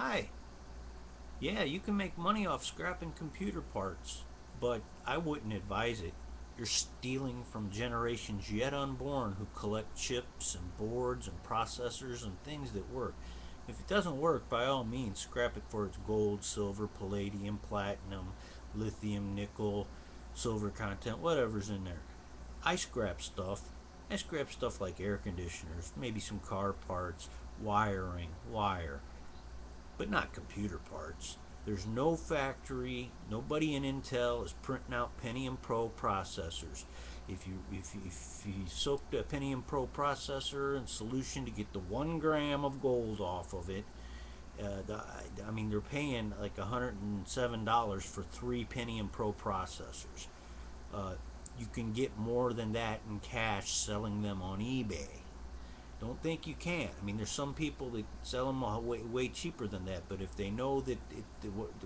Hi. Yeah, you can make money off scrapping computer parts, but I wouldn't advise it. You're stealing from generations yet unborn who collect chips and boards and processors and things that work. If it doesn't work, by all means, scrap it for its gold, silver, palladium, platinum, lithium, nickel, silver content, whatever's in there. I scrap stuff. I scrap stuff like air conditioners, maybe some car parts, wiring, wire, but not computer parts. There's no factory, nobody in Intel is printing out Pentium Pro processors. If you soaked a Pentium Pro processor in solution to get the 1 gram of gold off of it, I mean they're paying like $107 for 3 Pentium Pro processors. Uh, you can get more than that in cash selling them on eBay. Don't think you can't. I mean, there's some people that sell them way cheaper than that. But if they know that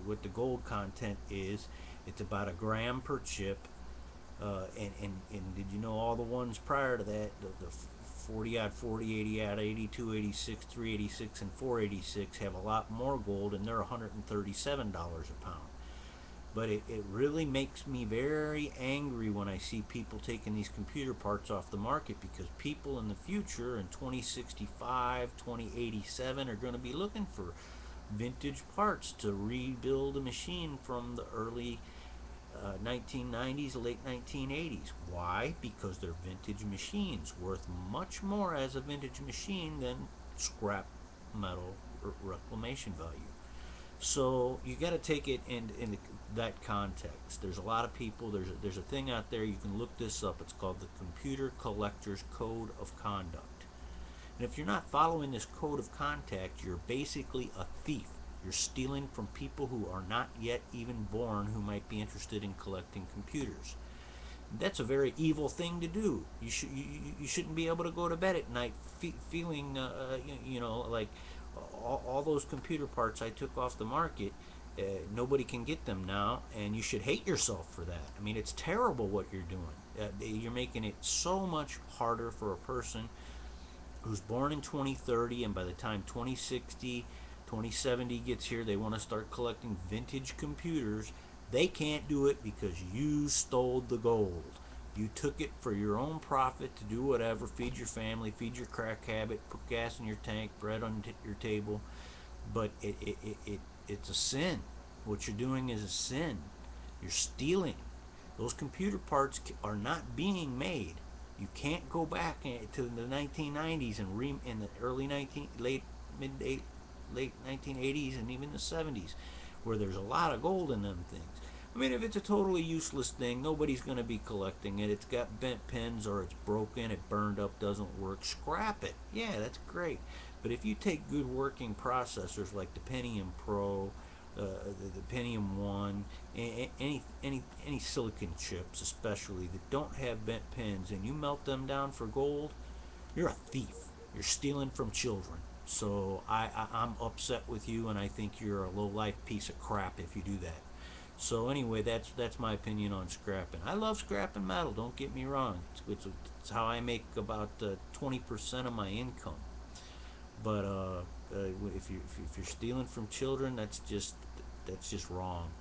what the gold content is, it's about 1 gram per chip. And did you know all the ones prior to that, the 40 odd 40, 80 odd 82, 86, 386, and 486 have a lot more gold, and they're $137 a pound. But it really makes me very angry when I see people taking these computer parts off the market, because people in the future in 2065, 2087 are going to be looking for vintage parts to rebuild a machine from the early 1990s, late 1980s. Why? Because they're vintage machines, worth much more as a vintage machine than scrap metal reclamation value. So you got to take it in that context. There's a lot of people. There's a thing out there. You can look this up. It's called the Computer Collector's Code of Conduct. And if you're not following this code of conduct, you're basically a thief. You're stealing from people who are not yet even born, who might be interested in collecting computers. That's a very evil thing to do. You shouldn't be able to go to bed at night feeling like all those computer parts I took off the market. Nobody can get them now, and you should hate yourself for that. I mean, it's terrible what you're doing. You're making it so much harder for a person who's born in 2030, and by the time 2060, 2070 gets here, they want to start collecting vintage computers. They can't do it because you stole the gold. You took it for your own profit to do whatever, feed your family, feed your crack habit, put gas in your tank, bread on your table. But it's a sin. What you're doing is a sin. You're stealing. Those computer parts are not being made. You can't go back to the 1990s and in the early 19 late 1980s and even the 70s, where there's a lot of gold in them things. I mean, if it's a totally useless thing, nobody's going to be collecting it. It's got bent pins, or it's broken, it burned up, doesn't work, scrap it. Yeah, that's great. But if you take good working processors like the Pentium Pro, the Pentium 1, any silicon chips especially that don't have bent pins, and you melt them down for gold, you're a thief. You're stealing from children. So I'm upset with you, and I think you're a low-life piece of crap if you do that. So anyway, that's my opinion on scrapping. I love scrapping metal. Don't get me wrong. It's how I make about 20% of my income. But if you're stealing from children, that's just wrong.